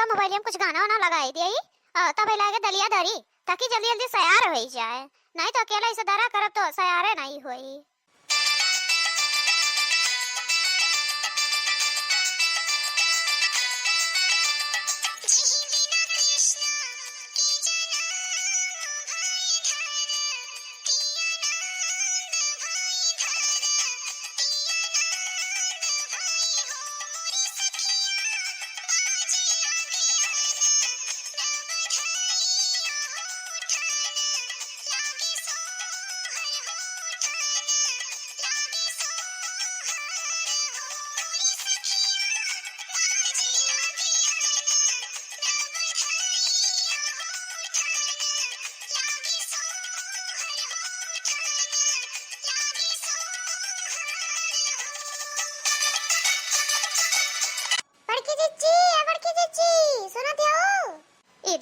Mobile में कुछ गाना वाना लगाई दिए तब लागे दलिया धरी ताकि जल्दी जल्दी सयार हो जाए, नहीं तो अकेला इसे दरा करब तो सयारे नहीं होई।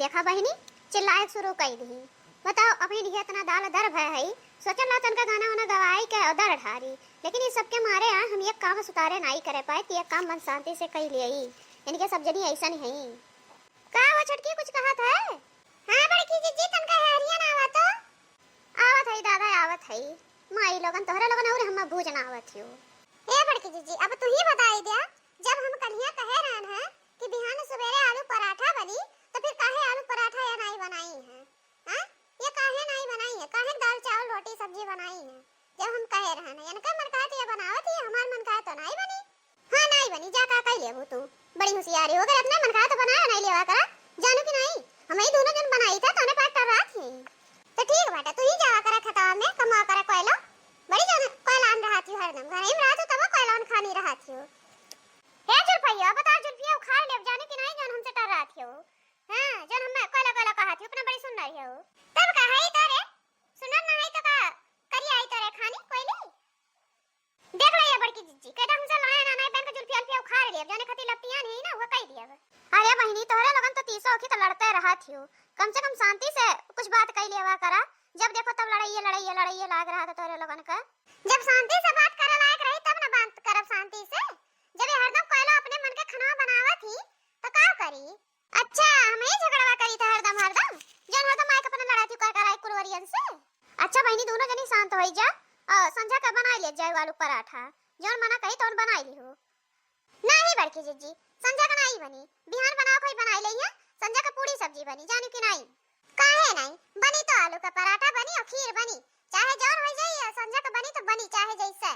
देखा बहनी चिल्लाए शुरू कर दी। बताओ अभी लिए इतना दाल दर भय है, सोचल ला तनका गाना वाना गवाई के उधर ढारी, लेकिन इस सब के मारे हम ये काम सुतारे नहीं करे पाए, ये काम मन शांति से कर लिए इनके सब जनी ऐसा नहीं है। का वो छटकी कुछ कहा था? हां बड़की जीजी तनका हरिया ना आवत आवत है दादा आवत है, माई लोगन तोहरा लोगन और हम बूझ ना आवत हो। ए बड़की जीजी अब तू ही बताई दे, जब हम कन्हैया कहे रहन है कि बिहान सवेरे आलू पराठा बनी तो फिर काहे आलू पराठा या नहीं बनाई है? हां ये काहे नहीं बनाई है? काहे दाल चावल रोटी सब्जी बनाई है? जब हम कहे रहन है इनका मन कहा तो ये बनावत है, हमार मन कहा तो नहीं बनी। हां नहीं बनी जा का कह लेबू तू, बड़ी होशियारी हो गई, अपने मन कहा तो बनाया नहीं लेवा करा, जानू कि नहीं हम ही दोनों जन बनाई था तोने पास कर रहा थी। तो ठीक बेटा तू ही जावा करा खता में कमा करा कोयला, बड़ी जन कोयला आन रहा थी हरदम घर में रहा तो तब कोयला आन खानी रहा थी। हे जुल्फिया बता जुल्फिया उखाड़ ले जाने कि नहीं जान हमसे डर रहा थी। हां जन हम कोयला कोयला कहा थी अपना बड़ी सुन रही हो, तब कहा ही तोरे सुनर ना है तो का करी आई तोरे खानी कोयली। देख ले ये बड़की जीजी कहता हमसे लाया ना नहीं बैंक जुल्फिया अल्फिया उखाड़ ले जाने खती लपटियां नहीं ना वो कह दिया। अरे बहनी तोरे लगन तो 30 की तो लड़ते रहा थी, कम से कम शांति से कुछ बात कह लेवा करा, जब देखो तब लड़ाई लाग रहा था तोरे लोगन का। जब शांति से बात करे लायक रही तब ना बात करब शांति से, जब ये हरदम कोयला अपने मन के खाना बनावा थी तो का करी? अच्छा हमें झगड़वा करी था हरदम जन हरदम आके अपने लड़ा थी कर आई कुलवरियन से। अच्छा बहनी दोनों जनी शांत होई जा, संझा का बना ले जाए आलू पराठा, जौन मना कही तौन बनाई ली हो। नहीं बड़की जीजी संझा का नहीं बनी, बिहान बनाओ कोई बनाई ले है, संझा का पूरी सब्जी बनी जानी कि नहीं? काहे नहीं बनी तो आलू का पराठा बनी और खीर बनी, चाहे जौन हो जाए संझा का बनी तो बनी चाहे जैसे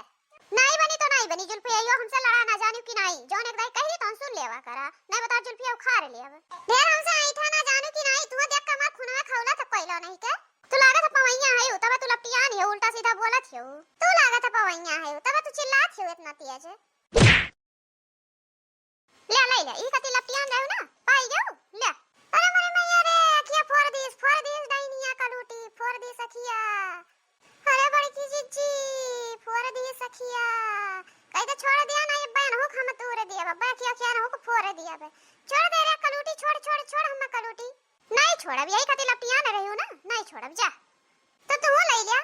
नहीं बनी तो नहीं बनी। जुल्फिया यो हमसे लड़ा ना जानू कि नहीं, जौन एक दाई कही तो सुन लेवा करा, नहीं बता जुल्फिया उखाड़ ले अब ढेर हमसे ऐठा ना जानू कि नहीं। तू देख के मार खुनवा खौला था कोइला नहीं के, तू लागत है पवैया है तब तू लपटिया नहीं उल्टा सीधा बोलत हो, तू लागत है पवैया है तब तू चिल्लात हो इतना तेज। ले ई कति लपटिया रहू ना पाई जाओ ले। अरे मरे मैया रे किया फोड़ दीस डाइनिया का लूटी फोड़ दी सखिया। अरे बड़की जीजी फोड़ दी सखिया कहीं तो छोड़ दिया ना, ये बहन हो हम तोड़ दिया बाबा क्या ना हो को फोड़ दिया बे, छोड़ दे रे कलूटी छोड़ हम कलूटी नहीं छोड़ब, यही खातिर लपटिया न रही हो ना नहीं छोड़ब जा। तो तू ले लिया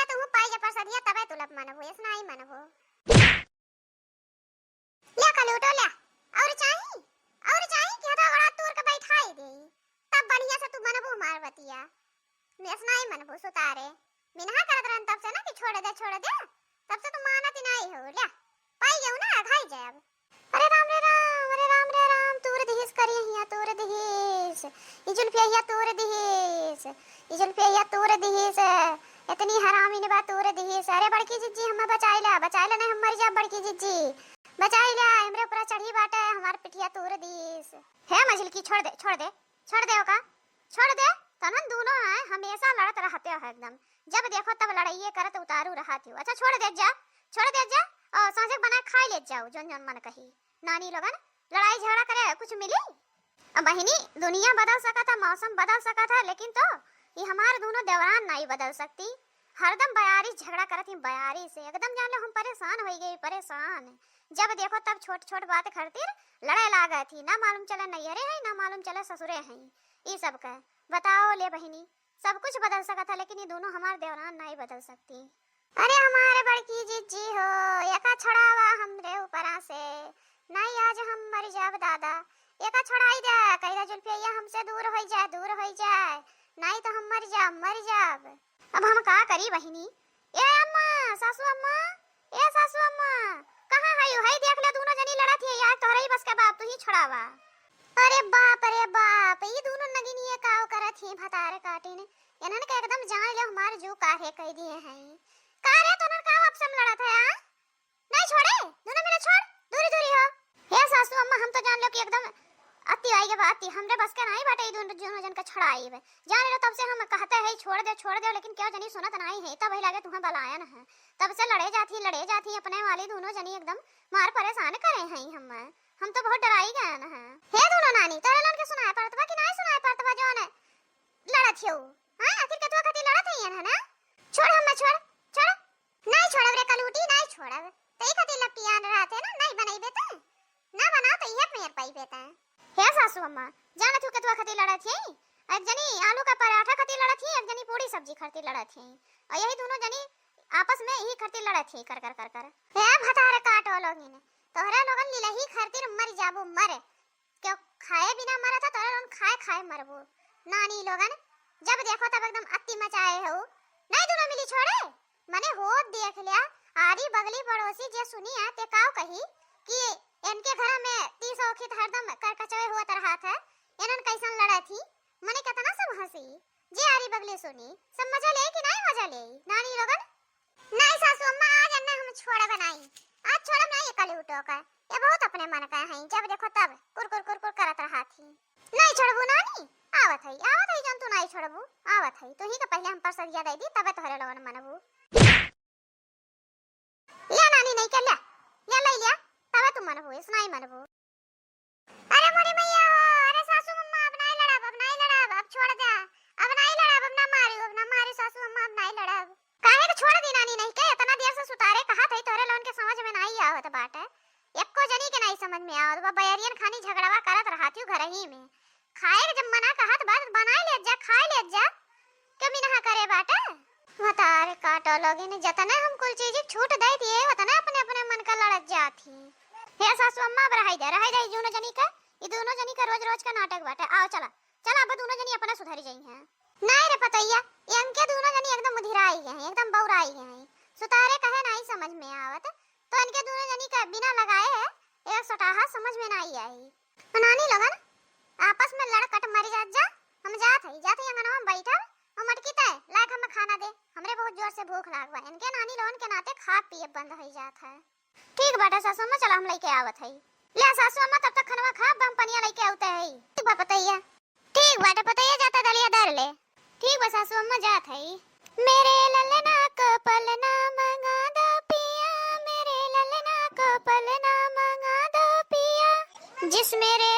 तू पाई जा परसदिया तबे तू लप मनबो ऐसा नहीं मनबो। ले कलूटो ले और चाहिए कि हटा बड़ा तोड़ के बैठाई दे तब बढ़िया से तू मनबो मारवतिया, ऐसा नहीं मनबो सुतारे मिनहा करत रहन तब से ना कि छोड़ दे तब से तू मानत नहीं हो। ले पाई जाऊ ना खाई जाए अब। अरे राम रे राम तोर दिहिस करी हिया तोर दिहिस ई जुल्फिया तोर दिहिस ई जुल्फिया तोर दिहिस इतनी हरामी ने बात तोर दिहिस। अरे बड़की जीजी हम बचाइला नहीं हम मर जा बड़की जीजी बचाइला, हमरे ऊपर चढ़ी बाटे हमार पिठिया तोर दिस। हे मझिल की छोड़ दे ओका छोड़ दे तनन दोनों है हमेशा लड़त रहते हो एकदम, जब देखो तब लड़ाई करत उतारू रहती हो। अच्छा छोड़ दे जा और सांझे बना खा ले जाओ जोन मन कही। नानी लोगन लड़ाई झगड़ा करे कुछ मिली? अब बहिनी दुनिया बदल सका था, मौसम बदल सका था, लेकिन तो ये हमारे दोनों देवरान नहीं बदल सकती। हरदम बयारी झगड़ा करती बयारी से एकदम जान लो हम परेशान हो गई परेशान, जब देखो तब छोट बात खातिर लड़ाई लागा थी, ना मालूम चला नैहरे है ना मालूम चला ससुरे हैं। ये सब का बताओ ले बहिनी सब कुछ बदल सका था, लेकिन ये दोनों हमारे देवरान नहीं बदल सकती। अरे हमारे बड़की जीजी हो एका छड़ावा हमरे ऊपरा से नहीं, आज हम मर जाब दादा एका छोड़ाई दे, कहिदा जुल्फिया हमसे दूर हो जाए, नहीं तो हम मर जाब। अब हम का करी बहिनी? ए अम्मा, सासू अम्मा, ए सासू अम्मा, कहां है यू? है देख ले दोनों जनी लड़त है यार, तोहरे ही बस का बाप, तू ही छुड़ावा। अरे बाप, ये दोनों नगिनी ये काव करत ही भतारे काटे ने। इन्हन के एकदम जान ले हमार जो काहे कह दिए हैं। का रे तोनन का अब सम लड़त है आ? नहीं छोड़े, दोनों मिले छोड़, दूरी हो। हे सासू अम्मा, हम तो जान लो कि एकदम अति आई के बात थी, हमरे बस का नहीं बाटे दोनों जन का छड़ाई बे। जान लो तब से हम कहते हैं छोड़ दे, लेकिन क्यों जनी सुनत नहीं है, तब ही लगे तुम्हें बलायन है। तब से लड़े जाती अपने वाली दोनों जनी एकदम मार परेशान करे हैं हम तो बहुत डराई गए हैं। हे दोनों नानी, तोरे लोन के सुनाए पड़तबा कि नहीं सुनाए पड़तबा जोन लड़त हियो? हां आखिर के तो खाती लड़त है ना? छोड़ हम छोड़ नहीं छोड़ब रे कलूटी, नहीं छोड़ब। तई खाती लपियान रहते ना, नहीं बनाइबे त ना बनाओ तो ये पेड़ पाई बेटा। हे सासू अम्मा, जाने तू के तो खाती लड़त है, एक जनी आलू का पराठा खाती लड़त है, एक जनी पूरी सब्जी खाती लड़त है, और यही दोनों जनी आपस में ही खाती लड़त है कर। हे भतारे काटो लोगिन, तोहरा लोगन लिलही खातिर मर जाबो, मरे क्यों खाए बिना मरा था, तोहरा लोगन खाए मरबो। नानी लोगन जब देखो तब एकदम अति मचाए हो। नहीं दोनों मिली छोड़े, मने हो देख लिया आरी बगली पड़ोसी जे सुनी है ते काव कही कि इनके घर में 30 औखित हरदम करकचवे हुआ तरह था, इनन कैसन लड़ा थी। मने कितना सब हंसी जे आरी बगली सुनी, सब मजा ले कि नहीं मजा ले नानी लोगन? नहीं सासू अम्मा, आज अन्ना हम छोड़ा बनाई, आज छोड़ब नहीं कल उठो का, ये बहुत अपने मन का है, जब देखो तब कुर करत रहा थी। नहीं छोड़बू नानी, आवत है जन तू नहीं छोड़बू, आवत है तू ही का पहले हम पर सरिया दे दी, तबे तोहरे लोगन मनबू। या नानी नहीं कर लिया तबे तू मनबू, इस नहीं मनबू। अरे मोरी मैया, अरे सासू अम्मा अब नहीं लड़ब, अब छोड़ दे, अब नहीं लड़ब, अब ना मारी सासू अम्मा, अब नहीं लड़ब। काहे को छोड़ दी नानी? नहीं के इतना देर से सुतारे कहा था, तोरे लोन के समझ में नहीं आवत बाटे, एको जनी के नहीं समझ में आवत बा। बैरियन खानी झगड़वा करत रहती घर ही में, खाए के जब मना कहत बात बनाए ले जा, खाए ले जा, कभी ना करे बाटे। भतारे काटो लोगिन, जतने हम कुल चीज छूट दे दिए उतने अपने मन का लड़त जाती। हे सासू अम्मा, अब रही दे दोनों जनी का, ये दोनों जनी का रोज का नाटक बाटे। आओ चला अब दोनों जनी अपना सुधरी जाई हैं। नहीं रे पतैया, इनके दोनों जनी एकदम मुधिराई गए हैं, एकदम बौराई गए हैं, सुतारे कहे नहीं समझ में आवत, तो इनके दोनों जनी का बिना लगाए है एक सटाहा समझ में नहीं आई। नानी लोगन आपस में लड़कट मरी जा, हम जात है अंगनवा में बैठा और मटकी तय लायक हमें खाना दे, हमरे बहुत जोर से भूख लागवा, इनके नानी लोगन के नाते खा पिए बंद हो जात है। ठीक बाटा सासू अम्मा, चला हम लेके आवत है। ले सासू अम्मा, तब तक खनवा खा, हम पनिया लेके आवते है। ठीक बा पतैया, ठीक बाटा पतैया, जाता दलिया धर ले। ठीक बा सासू अम्मा, जात है। मेरे ललना को पलना मंगा दो पिया, मेरे ललना को पलना मंगा दो पिया, जिस मेरे